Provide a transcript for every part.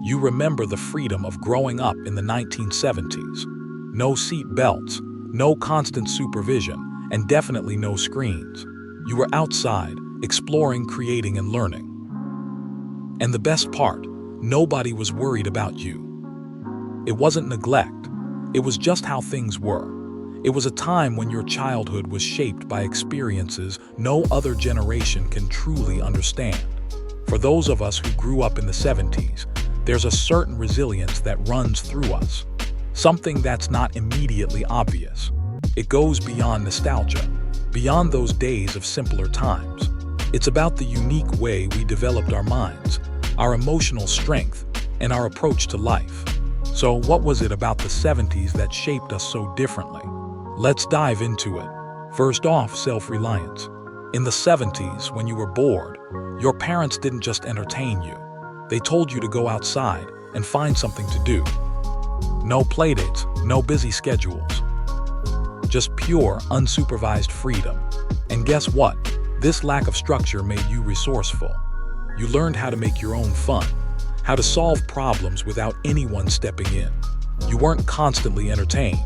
You remember the freedom of growing up in the 1970s. No seat belts, no constant supervision, and definitely no screens. You were outside, exploring, creating, and learning. And the best part, nobody was worried about you. It wasn't neglect. It was just how things were. It was a time when your childhood was shaped by experiences no other generation can truly understand. For those of us who grew up in the 70s, there's a certain resilience that runs through us. Something that's not immediately obvious. It goes beyond nostalgia, beyond those days of simpler times. It's about the unique way we developed our minds, our emotional strength, and our approach to life. So what was it about the 70s that shaped us so differently? Let's dive into it. First off, self-reliance. In the 70s, when you were bored, your parents didn't just entertain you. They told you to go outside and find something to do. No playdates, no busy schedules. Just pure, unsupervised freedom. And guess what? This lack of structure made you resourceful. You learned how to make your own fun, how to solve problems without anyone stepping in. You weren't constantly entertained.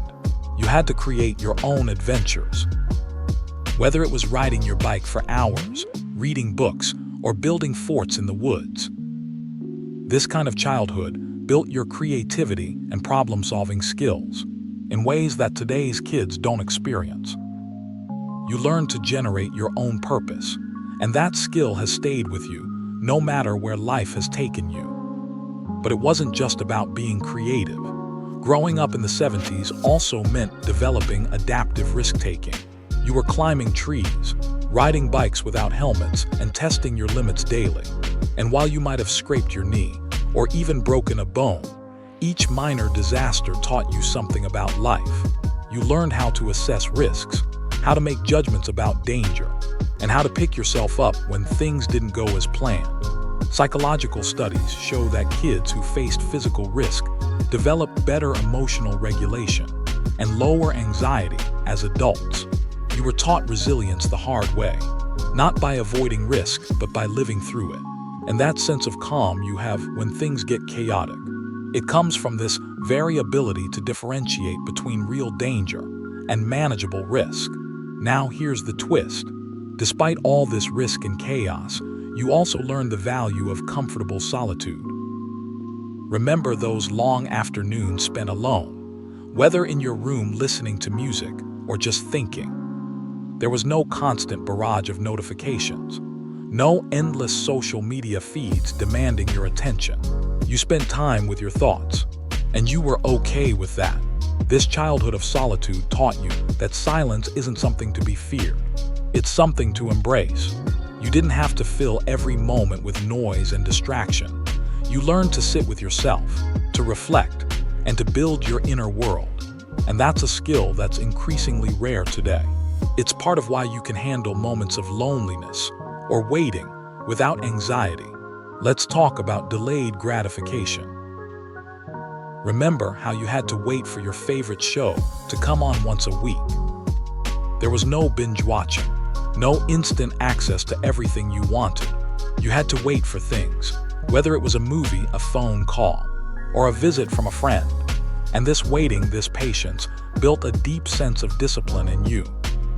You had to create your own adventures. Whether it was riding your bike for hours, reading books, or building forts in the woods. This kind of childhood built your creativity and problem-solving skills in ways that today's kids don't experience. You learned to generate your own purpose, and that skill has stayed with you no matter where life has taken you. But it wasn't just about being creative. Growing up in the 70s also meant developing adaptive risk-taking. You were climbing trees, riding bikes without helmets, and testing your limits daily. And while you might have scraped your knee, or even broken a bone, each minor disaster taught you something about life. You learned how to assess risks, how to make judgments about danger, and how to pick yourself up when things didn't go as planned. Psychological studies show that kids who faced physical risk developed better emotional regulation and lower anxiety as adults. You were taught resilience the hard way, not by avoiding risk, but by living through it. And that sense of calm you have when things get chaotic. It comes from this very ability to differentiate between real danger and manageable risk. Now here's the twist. Despite all this risk and chaos, you also learn the value of comfortable solitude. Remember those long afternoons spent alone, whether in your room listening to music or just thinking. There was no constant barrage of notifications, no endless social media feeds demanding your attention. You spent time with your thoughts, and you were okay with that. This childhood of solitude taught you that silence isn't something to be feared. It's something to embrace. You didn't have to fill every moment with noise and distraction. You learned to sit with yourself, to reflect, and to build your inner world. And that's a skill that's increasingly rare today. It's part of why you can handle moments of loneliness or waiting without anxiety. Let's talk about delayed gratification. Remember how you had to wait for your favorite show to come on once a week. There was no binge watching, no instant access to everything you wanted. You had to wait for things, whether it was a movie, a phone call, or a visit from a friend. And this waiting, this patience, built a deep sense of discipline in you.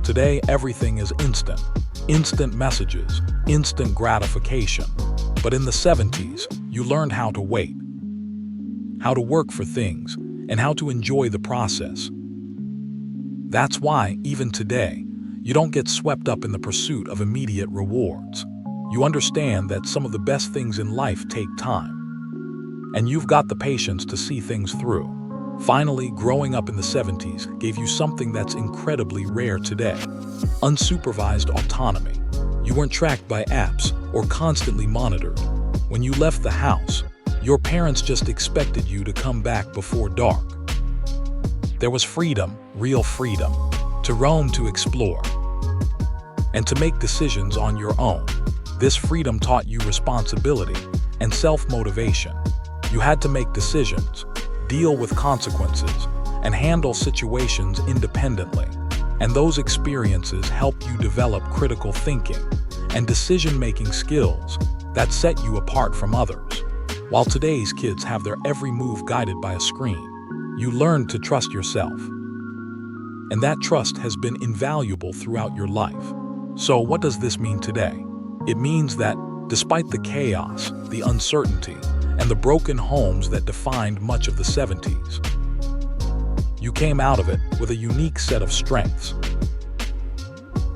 Today, everything is instant. Instant messages, instant gratification. But in the 70s, you learned how to wait, how to work for things, and how to enjoy the process. That's why, even today, you don't get swept up in the pursuit of immediate rewards. You understand that some of the best things in life take time. And you've got the patience to see things through. Finally, growing up in the 70s gave you something that's incredibly rare today: unsupervised autonomy. You weren't tracked by apps or constantly monitored. When you left the house, your parents just expected you to come back before dark. There was freedom, real freedom, to roam, to explore, and to make decisions on your own. This freedom taught you responsibility and self-motivation. You had to make decisions, deal with consequences, and handle situations independently. And those experiences helped you develop critical thinking and decision-making skills that set you apart from others. While today's kids have their every move guided by a screen, you learned to trust yourself. And that trust has been invaluable throughout your life. So what does this mean today? It means that, despite the chaos, the uncertainty, and the broken homes that defined much of the 70s, you came out of it with a unique set of strengths.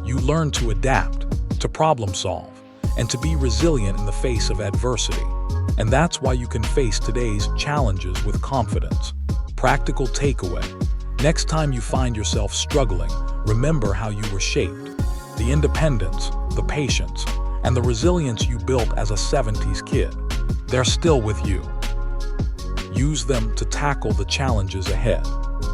You learned to adapt, to problem solve, and to be resilient in the face of adversity. And that's why you can face today's challenges with confidence. Practical takeaway: next time you find yourself struggling, remember how you were shaped. The independence, the patience, and the resilience you built as a 70s kid, they're still with you. Use them to tackle the challenges ahead.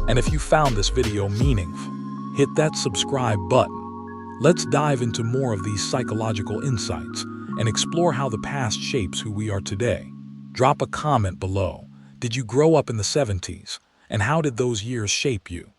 And if you found this video meaningful, hit that subscribe button. Let's dive into more of these psychological insights and explore how the past shapes who we are today. Drop a comment below. Did you grow up in the 70s? And how did those years shape you?